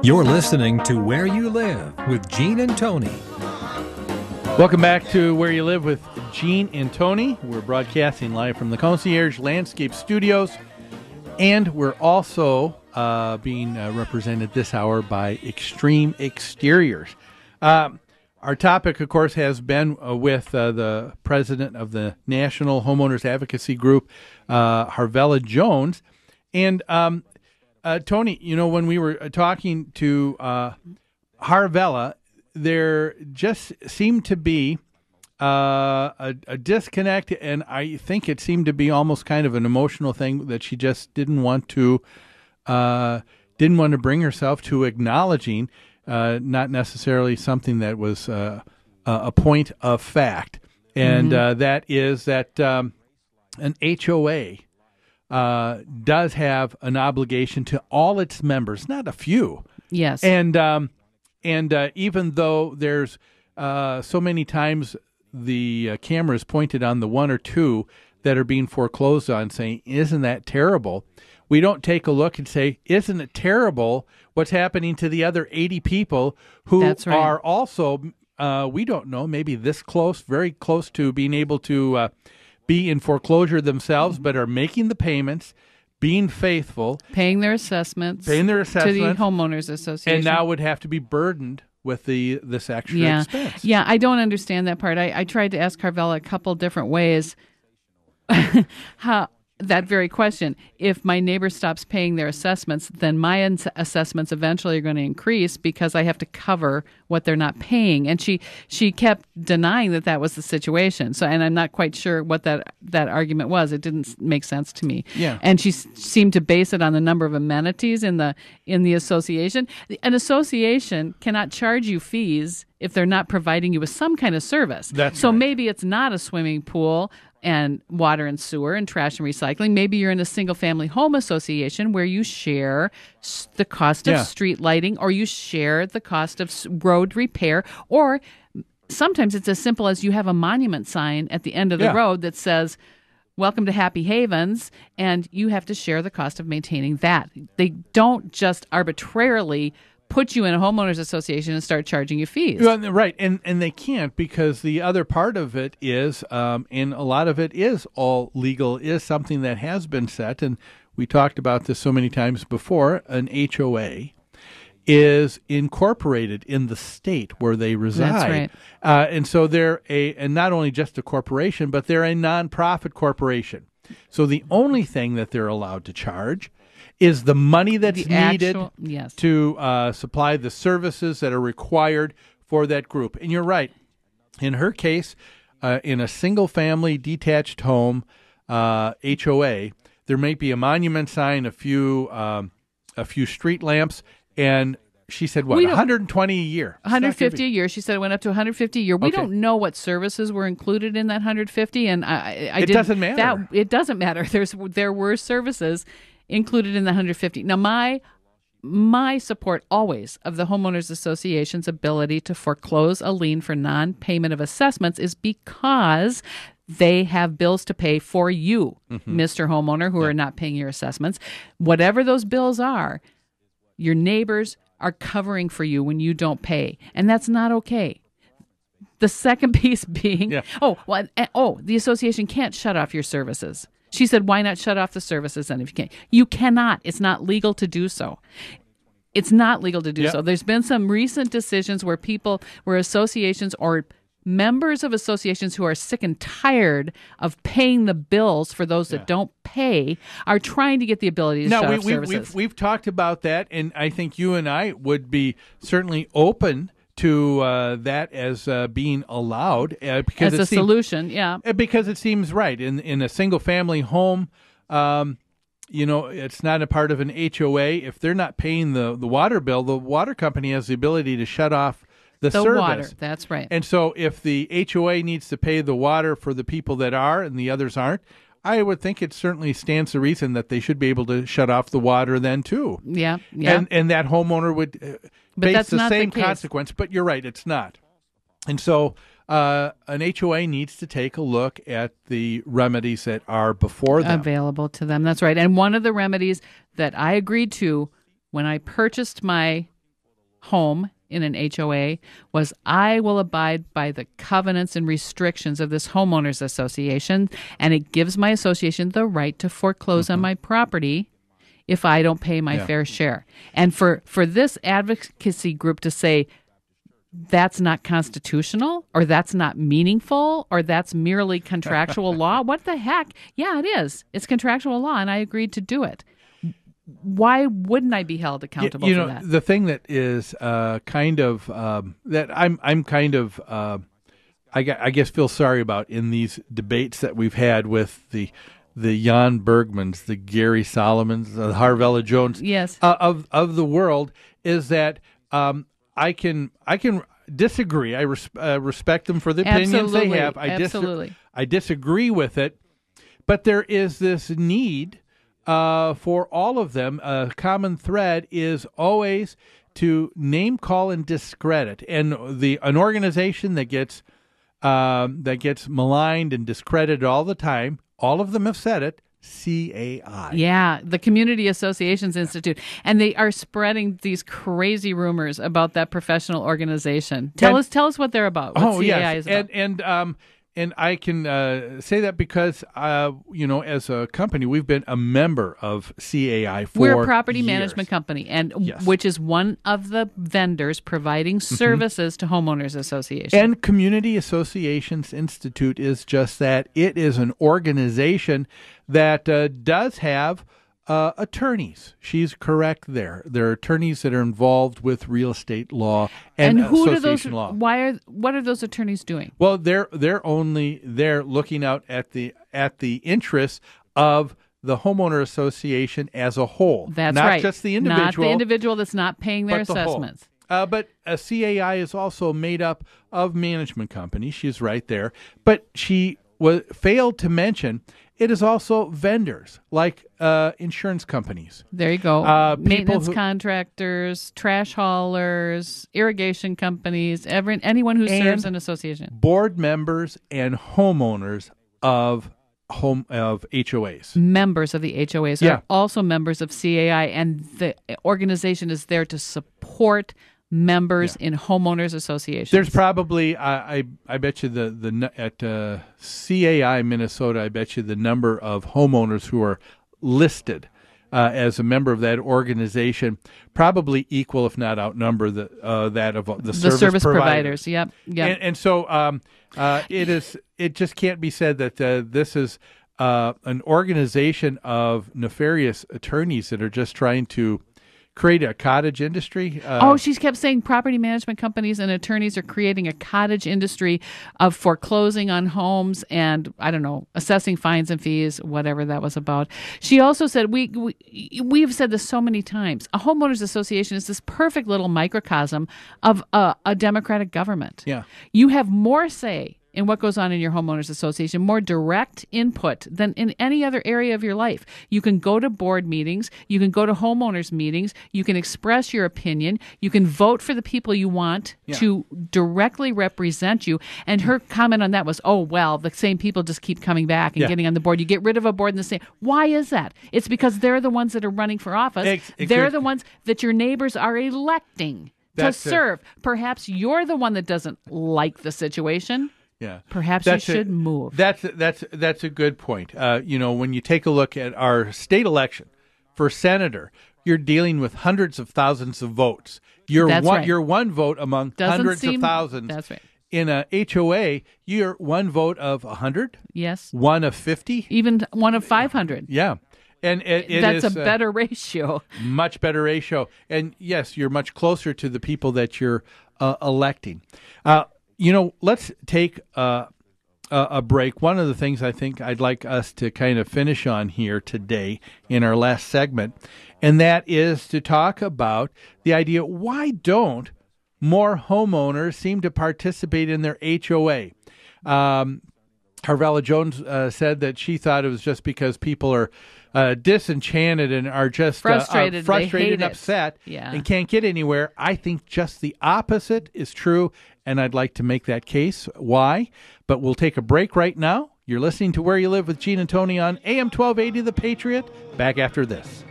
You're listening to Where You Live with Gene and Tony. Welcome back to Where You Live with Gene and Tony. We're broadcasting live from the Concierge Landscape Studios, and we're also being represented this hour by Extreme Exteriors. Our topic, of course, has been with the president of the National Homeowners Advocacy Group, Harvella Jones. And Tony, you know, when we were talking to Harvella, there just seemed to be a disconnect, and I think it seemed to be almost kind of an emotional thing that she just didn't want to bring herself to acknowledging, not necessarily something that was a point of fact, and that is that an HOA does have an obligation to all its members, not a few. Yes. And even though there's so many times the camera is pointed on the one or two that are being foreclosed on, saying, isn't that terrible? We don't take a look and say, isn't it terrible what's happening to the other 80 people who are also, we don't know, maybe this close, very close to being able to be in foreclosure themselves, but are making the payments, being faithful, paying their assessments to the Homeowners Association, and now would have to be burdened with this extra expense. Yeah, I don't understand that part. I tried to ask Harvella a couple different ways how that very question. If my neighbor stops paying their assessments, then my assessments eventually are going to increase because I have to cover what they're not paying. And she kept denying that was the situation. So, and I'm not quite sure what that argument was. It didn't make sense to me. Yeah. And she seemed to base it on the number of amenities in the association. An association cannot charge you fees if they're not providing you with some kind of service. So maybe it's not a swimming pool and water and sewer and trash and recycling. Maybe you're in a single-family home association where you share the cost of street lighting, or you share the cost of road repair, or sometimes it's as simple as you have a monument sign at the end of the road that says, "Welcome to Happy Havens," and you have to share the cost of maintaining that. They don't just arbitrarily put you in a homeowners association and start charging you fees. Right, and they can't, because the other part of it is, and a lot of it is all legal, is something that has been set, and we talked about this so many times before. An HOA is incorporated in the state where they reside. That's right. And so they're and not only just a corporation, but they're a nonprofit corporation. So the only thing that they're allowed to charge is the money that's needed to supply the services that are required for that group. And you're right. In her case, in a single-family detached home HOA, there may be a monument sign, a few street lamps, and she said, what, 120 a year? 150 a year. She said it went up to 150 a year. We don't know what services were included in that 150, and it doesn't matter. It doesn't matter. There were services included in the 150. Now, my support always of the Homeowners Association's ability to foreclose a lien for non-payment of assessments is because they have bills to pay for you, Mr. Homeowner, who are not paying your assessments. Whatever those bills are, your neighbors are covering for you when you don't pay, and that's not okay. The second piece being, the association can't shut off your services. She said, why not shut off the services then if you can't? You cannot. It's not legal to do so. It's not legal to do so. There's been some recent decisions where associations or members of associations who are sick and tired of paying the bills for those that don't pay are trying to get the ability to shut off services. We've talked about that, and I think you and I would be certainly open to that as being allowed because as a solution, because it seems right in a single family home. It's not a part of an HOA. If they're not paying the water bill, the water company has the ability to shut off the service. Water. That's right. And so if the HOA needs to pay the water for the people that are and the others aren't, I would think it certainly stands to reason that they should be able to shut off the water then too. Yeah. And that homeowner would face the same consequence. But you're right, it's not. And so an HOA needs to take a look at the remedies that are before them. Available to them. That's right. And one of the remedies that I agreed to when I purchased my home in an HOA was, I will abide by the covenants and restrictions of this homeowners association, and it gives my association the right to foreclose on my property if I don't pay my fair share. And for this advocacy group to say that's not constitutional, or that's not meaningful, or that's merely contractual law, what the heck? Yeah, it is. It's contractual law, and I agreed to do it. Why wouldn't I be held accountable for that? The thing that is kind of that I'm kind of I guess feel sorry about in these debates that we've had with the Jan Bergmans, the Gary Solomons, the Harvella Jones, yes, of the world, is that I can disagree. I respect them for the opinions they have. I disagree with it, but there is this need. For all of them, a common thread is always to name, call, and discredit. And an organization that gets maligned and discredited all the time, all of them have said it, CAI. Yeah, the Community Associations Institute. And they are spreading these crazy rumors about that professional organization. Tell us what they're about. What CAI is about. And I can say that because, as a company, we've been a member of CAI for We're a property years. Management company, and yes. which is one of the vendors providing services to homeowners associations. And Community Associations Institute is just that. It is an organization that does have attorneys. She's correct there. There are attorneys that are involved with real estate law and who association do those, law. What are those attorneys doing? Well, they're looking out at the interests of the homeowner association as a whole. That's not right. Just the individual. Not the individual that's not paying their but the assessments. whole. But a CAI is also made up of management companies. She's right there. But she failed to mention it is also vendors like insurance companies. There you go. Maintenance contractors, trash haulers, irrigation companies, anyone who serves an association. Board members and homeowners of HOAs. Members of the HOAs are also members of CAI, and the organization is there to support members in homeowners associations. There's probably, I bet you at CAI Minnesota, I bet you the number of homeowners who are listed as a member of that organization probably equal, if not outnumber, that of the service providers. Yep. And so it just can't be said that this is an organization of nefarious attorneys that are just trying to create a cottage industry. She kept saying property management companies and attorneys are creating a cottage industry of foreclosing on homes and, I don't know, assessing fines and fees, whatever that was about. She also said, we've said this so many times, a homeowners association is this perfect little microcosm of a democratic government. Yeah. You have more say in what goes on in your homeowners association, more direct input than in any other area of your life. You can go to board meetings, you can go to homeowners meetings, you can express your opinion, you can vote for the people you want to directly represent you. And her comment on that was, the same people just keep coming back and getting on the board. You get rid of a board and the same. Why is that? It's because they're the ones that are running for office. They're the ones that your neighbors are electing to serve. Perhaps you're the one that doesn't like the situation. Yeah, perhaps you should move. That's a good point. When you take a look at our state election for senator, you're dealing with hundreds of thousands of votes. You're one vote among hundreds of thousands. That's right. In a HOA, you're one vote of 100. Yes. One of 50. Even one of 500. Yeah. And that's a better ratio. Much better ratio. And yes, you're much closer to the people that you're electing. Let's take a break. One of the things I think I'd like us to kind of finish on here today in our last segment, and that is to talk about the idea, why don't more homeowners seem to participate in their HOA? Harvella Jones said that she thought it was just because people are disenchanted and are just frustrated and upset and can't get anywhere. I think just the opposite is true, and I'd like to make that case. Why? But we'll take a break right now. You're listening to Where You Live with Gene and Tony on AM 1280 The Patriot. Back after this.